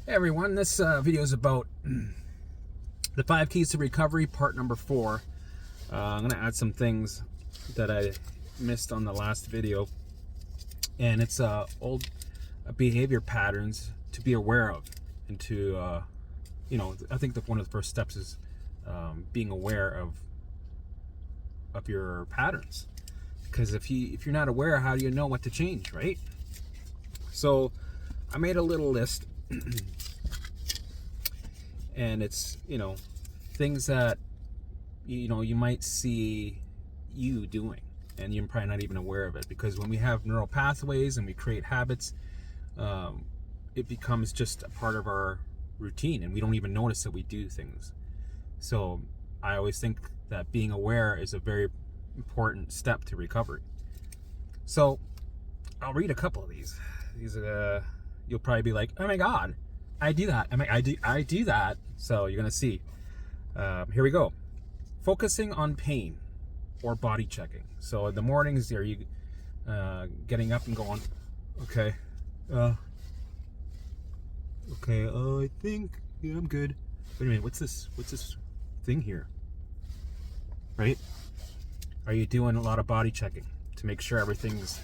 Hey everyone, this video is about the 5 keys to recovery, part number 4. I'm going to add some things that I missed on the last video, and it's old behavior patterns to be aware of, and to I think that one of the first steps is being aware of your patterns, because if you're not aware, how do you know what to change, right? So I made a little list and it's things that you might see you doing and you're probably not even aware of it, because when we have neural pathways and we create habits, it becomes just a part of our routine and we don't even notice that we do things. So I always think that being aware is a very important step to recovery. So I'll read a couple of these. You'll probably be like, oh my god, I do that. I do that. So you're gonna see. Here we go. Focusing on pain or body checking. So in the mornings, are you getting up and going, okay, I think, yeah, I'm good. Wait a minute, what's this thing here? Right? Are you doing a lot of body checking to make sure everything's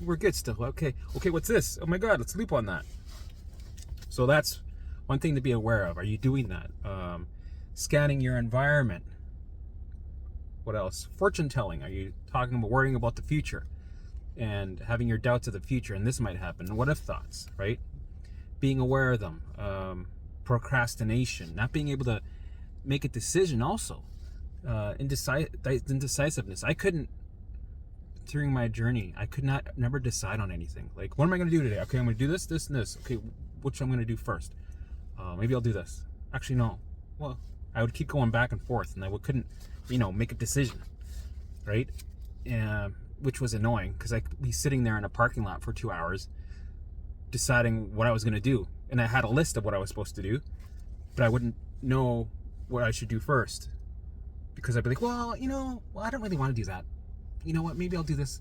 we're good still? Okay, what's this? Oh my god, let's loop on that. So that's one thing to be aware of. Are you doing that? Scanning your environment. What else? Fortune telling. Are you worrying about the future and having your doubts of the future, and this might happen? What if thoughts, right? Being aware of them. Procrastination, not being able to make a decision also. Indecisiveness. I couldn't, during my journey, I could never decide on anything. Like, what am I going to do today? Okay, I'm going to do this, this, and this. Okay, which I'm going to do first? Maybe I'll do this. Actually, no. Well, I would keep going back and forth, and I couldn't, make a decision, right? Which was annoying, because I could be sitting there in a parking lot for 2 hours deciding what I was going to do. And I had a list of what I was supposed to do, but I wouldn't know what I should do first, because I'd be like, well, I don't really want to do that. You know what, maybe I'll do this.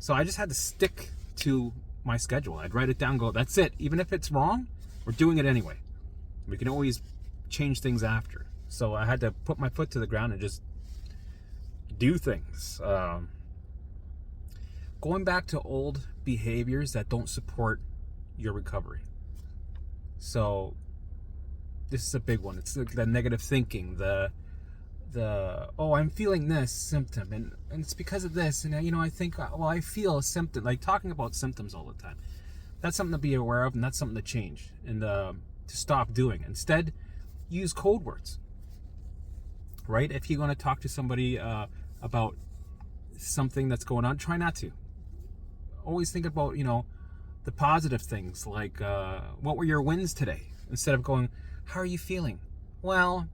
So I just had to stick to my schedule. I'd write it down, go, that's it. Even if it's wrong, we're doing it anyway. We can always change things after. So I had to put my foot to the ground and just do things. Going back to old behaviors that don't support your recovery. So this is a big one. It's the negative thinking, the I'm feeling this symptom, and it's because of this, and I think, well, I feel a symptom. Like, talking about symptoms all the time, that's something to be aware of, and that's something to change and to stop doing. Instead, use code words, right? If you're going to talk to somebody about something that's going on, try not to. Always think about the positive things, like what were your wins today, instead of going, how are you feeling? Well,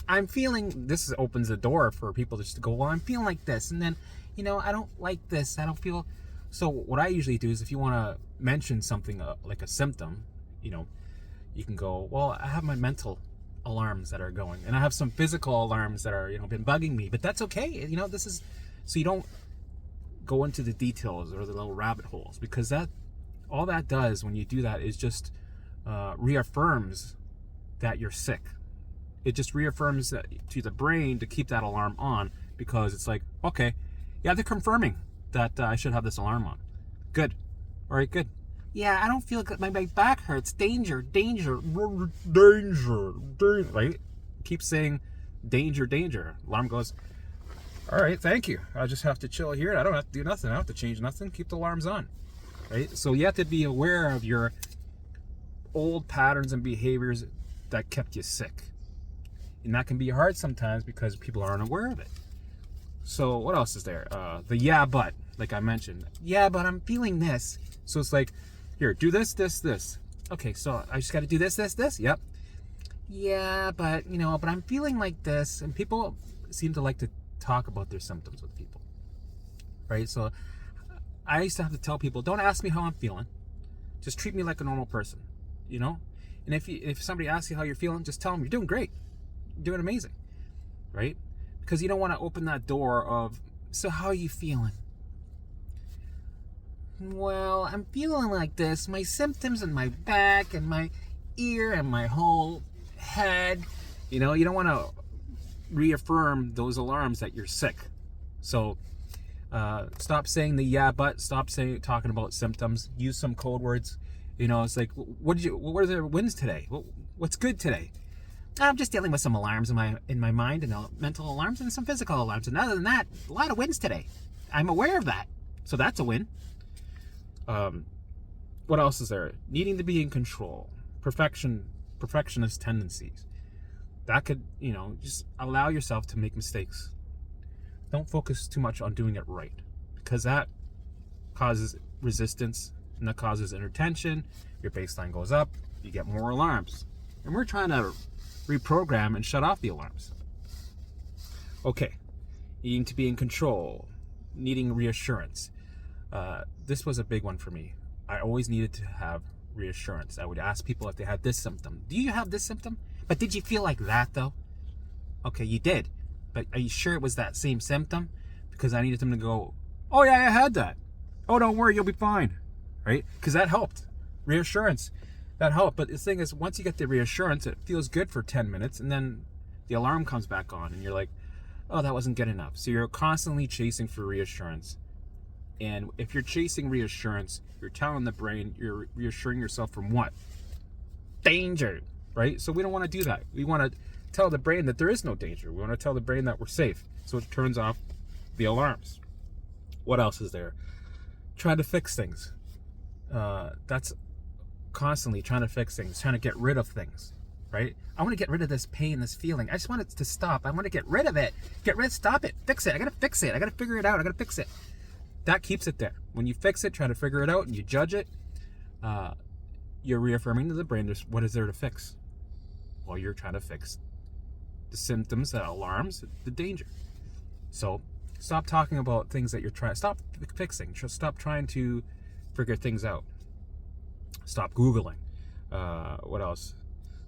I'm feeling, this opens the door for people just to go, well, I'm feeling like this, and then I don't like this, I don't feel. So what I usually do is, if you want to mention something like a symptom, you can go, well, I have my mental alarms that are going, and I have some physical alarms that are been bugging me, but that's okay. This is, so you don't go into the details or the little rabbit holes, because that all that does when you do that is just reaffirms that you're sick. It just reaffirms that to the brain to keep that alarm on, because it's like, okay, yeah, they're confirming that I should have this alarm on. Good. All right, good. Yeah, I don't feel good. My back hurts. Danger, danger, danger, danger. Right? Keep saying danger, danger. Alarm goes, all right, thank you. I just have to chill here. I don't have to do nothing. I don't have to change nothing. Keep the alarms on. Right? So you have to be aware of your old patterns and behaviors that kept you sick. And that can be hard sometimes because people aren't aware of it. So what else is there? The yeah, but, like I mentioned. Yeah, but I'm feeling this. So it's like, here, do this, this, this. Okay, so I just got to do this, this, this. Yep. Yeah, but, but I'm feeling like this. And people seem to like to talk about their symptoms with people. Right? So I used to have to tell people, don't ask me how I'm feeling. Just treat me like a normal person. And if somebody asks you how you're feeling, just tell them you're doing great. Doing amazing, right? Because you don't want to open that door of, so how are you feeling? well, I'm feeling like this. My symptoms in my back and my ear and my whole head. You don't want to reaffirm those alarms that you're sick. So stop saying the yeah, but stop talking about symptoms. Use some code words. It's like, what are the wins today? What's good today? I'm just dealing with some alarms in my mind, and mental alarms and some physical alarms. And other than that, a lot of wins today. I'm aware of that. So that's a win. What else is there? Needing to be in control. Perfectionist tendencies. That could, just allow yourself to make mistakes. Don't focus too much on doing it right, because that causes resistance, and that causes inattention. Your baseline goes up, you get more alarms. And we're trying to reprogram and shut off the alarms. Okay, needing to be in control, needing reassurance. This was a big one for me. I always needed to have reassurance. I would ask people if they had this symptom. Do you have this symptom? But did you feel like that though? Okay, you did. But are you sure it was that same symptom? Because I needed them to go, oh yeah, I had that. Oh, don't worry, you'll be fine. Right? Because that helped. Reassurance. That helped. But the thing is, once you get the reassurance, it feels good for 10 minutes, and then the alarm comes back on, and you're like, oh, that wasn't good enough. So you're constantly chasing for reassurance. And if you're chasing reassurance, you're telling the brain, you're reassuring yourself from what? Danger, right? So we don't want to do that. We want to tell the brain that there is no danger. We want to tell the brain that we're safe. So it turns off the alarms. What else is there? Trying to fix things. That's constantly trying to fix things, trying to get rid of things, right? I want to get rid of this pain, this feeling. I just want it to stop. I want to get rid of it. Stop it. Fix it. I got to fix it. I got to figure it out. I got to fix it. That keeps it there. When you fix it, try to figure it out, and you judge it, you're reaffirming to the brain, what is there to fix? Well, you're trying to fix the symptoms, the alarms, the danger. So stop talking about things that you're trying. Stop fixing. Stop trying to figure things out. Stop Googling. What else?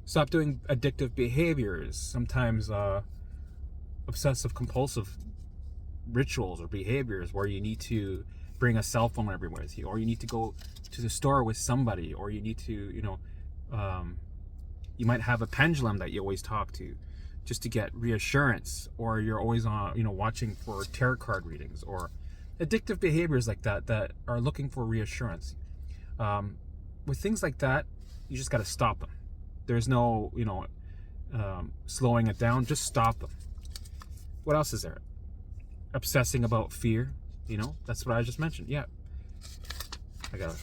Stop doing addictive behaviors. Sometimes obsessive compulsive rituals or behaviors where you need to bring a cell phone everywhere with you, or you need to go to the store with somebody, or you need to, you might have a pendulum that you always talk to just to get reassurance, or you're always on, watching for tarot card readings, or addictive behaviors like that are looking for reassurance. With things like that, you just got to stop them. There's no, slowing it down. Just stop them. What else is there? Obsessing about fear. That's what I just mentioned. Yeah.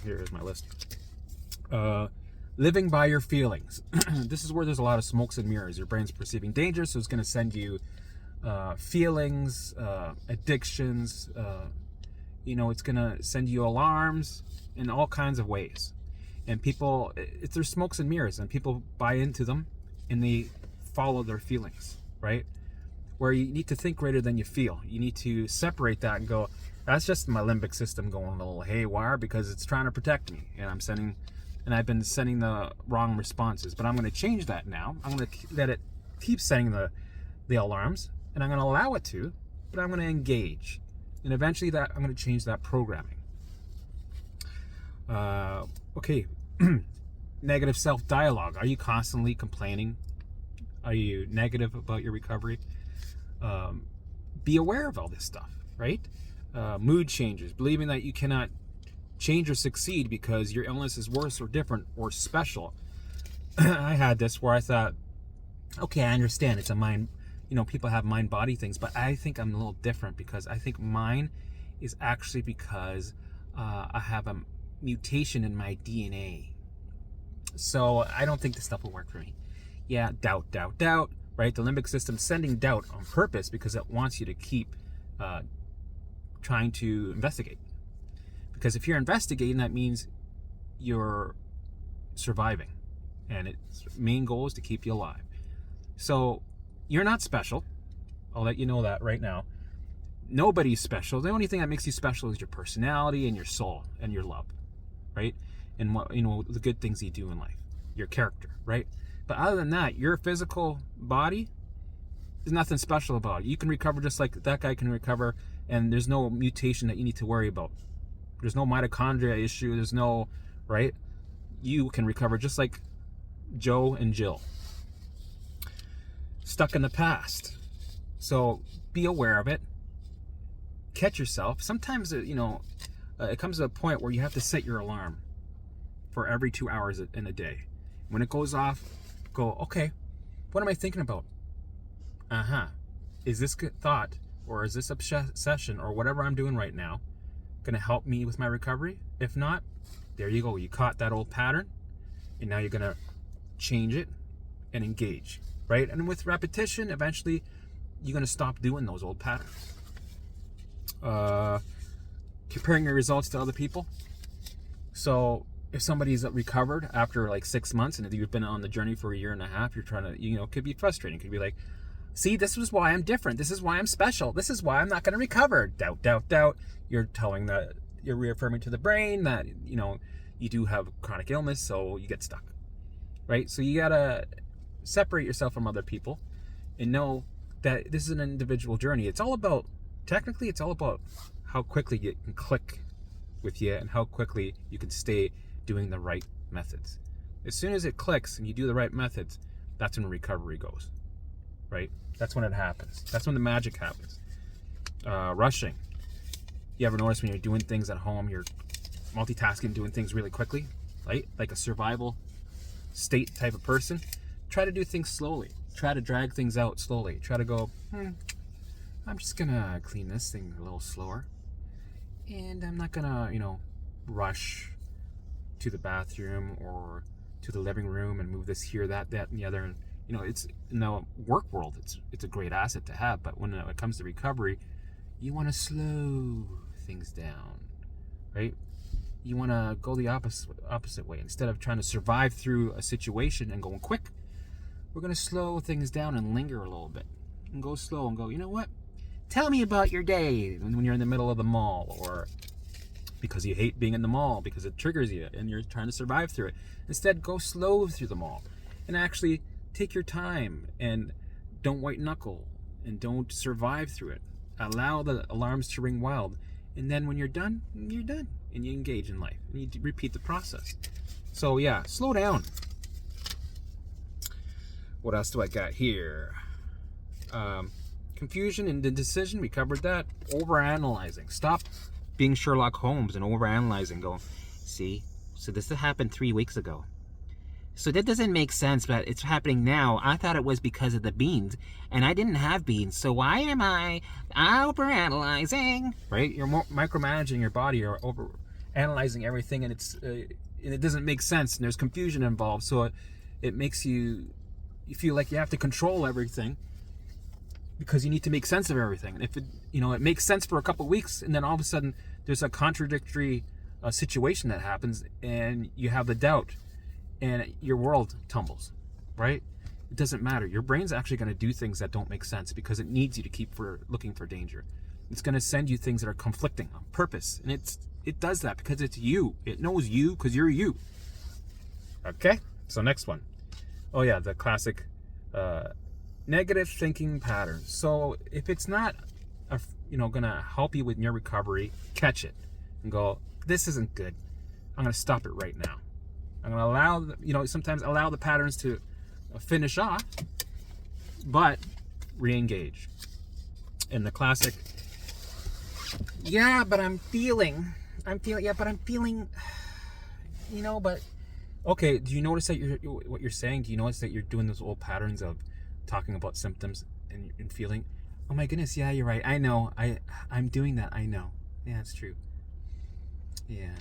Here's my list. Living by your feelings. This is where there's a lot of smokes and mirrors. Your brain's perceiving danger, so it's going to send you feelings, addictions. It's going to send you alarms in all kinds of ways. And people, there's smokes and mirrors, and people buy into them, and they follow their feelings, right? Where you need to think greater than you feel. You need to separate that and go, that's just my limbic system going a little haywire because it's trying to protect me, and I've been sending the wrong responses. But I'm going to change that now. I'm going to let it keep sending the alarms, and I'm going to allow it to, but I'm going to engage, and eventually I'm going to change that programming. Okay. Negative self-dialogue. Are you constantly complaining? Are you negative about your recovery? Be aware of all this stuff, right? Mood changes, believing that you cannot change or succeed because your illness is worse or different or special. I had this where I thought, okay, I understand it's a mind, people have mind-body things, but I think I'm a little different because I think mine is actually because I have a mutation in my DNA. So I don't think this stuff will work for me. Yeah, doubt, right? The limbic system sending doubt on purpose because it wants you to keep trying to investigate. Because if you're investigating, that means you're surviving. And its main goal is to keep you alive. So you're not special. I'll let you know that right now. Nobody's special. The only thing that makes you special is your personality and your soul and your love, right? And what the good things you do in life, your character, right? But other than that, your physical body, there's nothing special about it. You can recover just like that guy can recover, and there's no mutation that you need to worry about. There's no mitochondria issue. There's no, right? You can recover just like Joe and Jill. Stuck in the past. So be aware of it. Catch yourself. Sometimes, it comes to a point where you have to set your alarm for every 2 hours in a day. When it goes off, go, okay, what am I thinking about? Is this good thought, or is this obsession, or whatever I'm doing right now going to help me with my recovery? If not, there you go. You caught that old pattern, and now you're going to change it and engage, right? And with repetition, eventually you're going to stop doing those old patterns. Comparing your results to other people. So if somebody's recovered after like 6 months, and if you've been on the journey for a year and a half, you're trying to, it could be frustrating. It could be like, see, this is why I'm different. This is why I'm special. This is why I'm not going to recover. Doubt, doubt, doubt. You're reaffirming to the brain that, you do have chronic illness, so you get stuck, right? So you got to separate yourself from other people and know that this is an individual journey. It's all about how quickly it can click with you and how quickly you can stay doing the right methods. As soon as it clicks and you do the right methods, that's when recovery goes, right? That's when it happens. That's when the magic happens. Rushing. You ever notice when you're doing things at home, you're multitasking, doing things really quickly, right? Like a survival state type of person. Try to do things slowly. Try to drag things out slowly. Try to go, I'm just gonna clean this thing a little slower. And I'm not gonna, rush to the bathroom or to the living room and move this here, that, and the other. And, it's in the work world, it's a great asset to have. But when it comes to recovery, you want to slow things down, right? You want to go the opposite way. Instead of trying to survive through a situation and going quick, we're going to slow things down and linger a little bit and go slow and go, you know what? Tell me about your day when you're in the middle of the mall, or because you hate being in the mall because it triggers you and you're trying to survive through it. Instead, go slow through the mall and actually take your time and don't white knuckle and don't survive through it. Allow the alarms to ring wild. And then when you're done, and you engage in life. And you repeat the process. So yeah, slow down. What else do I got here? Confusion and indecision, we covered that. Overanalyzing. Stop being Sherlock Holmes and overanalyzing. Go, see, so this happened 3 weeks ago. So that doesn't make sense, but it's happening now. I thought it was because of the beans, and I didn't have beans. So why am I overanalyzing? Right? You're micromanaging your body. You're overanalyzing everything, and it doesn't make sense. And there's confusion involved. So it makes you feel like you have to control everything because you need to make sense of everything. And if it makes sense for a couple of weeks, and then all of a sudden there's a contradictory situation that happens, and you have the doubt. And your world tumbles, right? It doesn't matter. Your brain's actually going to do things that don't make sense because it needs you to keep looking for danger. It's going to send you things that are conflicting on purpose. And it does that because it's you. It knows you because you're you. Okay? So next one. Oh yeah, the classic negative thinking patterns. So if it's not going to help you with your recovery, catch it and go, this isn't good. I'm going to stop it right now. I'm going to allow, sometimes allow the patterns to finish off, but re-engage. And the classic, but I'm feeling, but, okay, do you notice that what you're saying? Do you notice that you're doing those old patterns of talking about symptoms and feeling, oh my goodness, yeah, you're right. I know, I'm doing that. I know. Yeah, it's true. Yeah.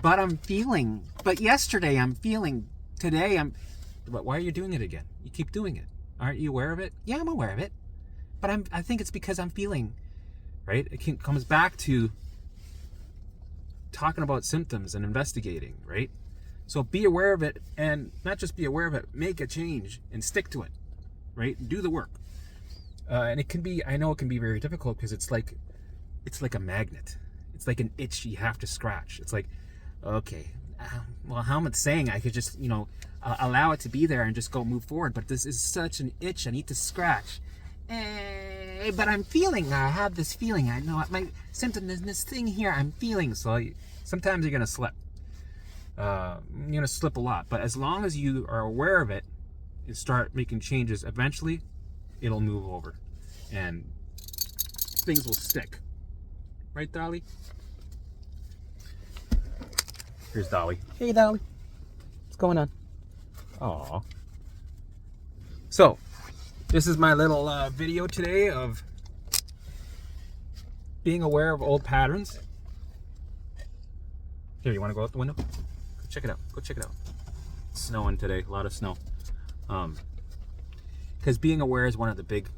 But yesterday I'm feeling, today but why are you doing it again? You keep doing it. Aren't you aware of it? Yeah, I'm aware of it. But I think it's because I'm feeling, right? It comes back to talking about symptoms and investigating, right? So be aware of it, and not just be aware of it, make a change and stick to it, right? Do the work. And I know it can be very difficult because it's like a magnet. It's like an itch you have to scratch. It's like, okay, well, how am I saying I could just, allow it to be there and just go move forward? But this is such an itch I need to scratch. but I'm feeling, I have this feeling, I know my symptom is this thing here, I'm feeling. So sometimes you're going to slip. You're going to slip a lot. But as long as you are aware of it and start making changes, eventually it'll move over. And things will stick. Right, Dolly? Here's Dolly. Hey, Dolly. What's going on? Aw. So, this is my little video today of being aware of old patterns. Here, you want to go out the window? Go check it out. Go check it out. It's snowing today. A lot of snow. Because being aware is one of the big,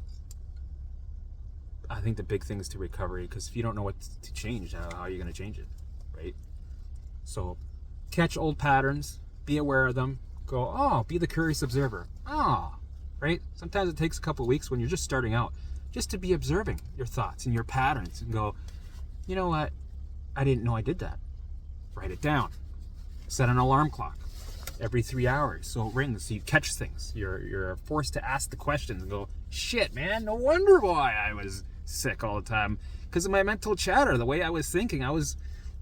I think the big things to recovery. Because if you don't know what to change, how are you going to change it, right? So, catch old patterns. Be aware of them. Go, oh, be the curious observer. Oh, right? Sometimes it takes a couple of weeks when you're just starting out, just to be observing your thoughts and your patterns and go, you know what? I didn't know I did that. Write it down. Set an alarm clock every 3 hours so it rings, so you catch things. You're forced to ask the questions and go, shit, man, no wonder why I was sick all the time. Because of my mental chatter, the way I was thinking, I was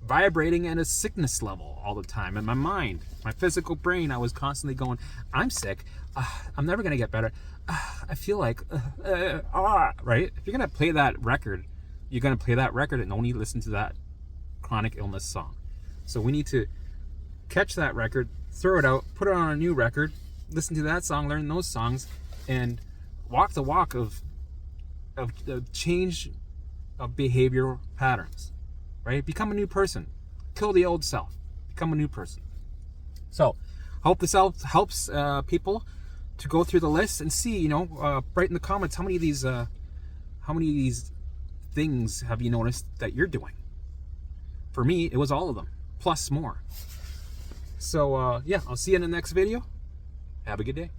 vibrating at a sickness level all the time in my mind. My physical brain, I was constantly going, I'm sick. I'm never going to get better. I feel like, right? If you're going to play that record, you're going to play that record and only listen to that chronic illness song. So we need to catch that record, throw it out, put it on a new record, listen to that song, learn those songs, and walk the walk of change of behavioral patterns, right? Become a new person. Kill the old self. Become a new person. So, hope this helps people to go through the list and see, write in the comments how many of these things have you noticed that you're doing. For me, it was all of them, plus more. So, yeah, I'll see you in the next video. Have a good day.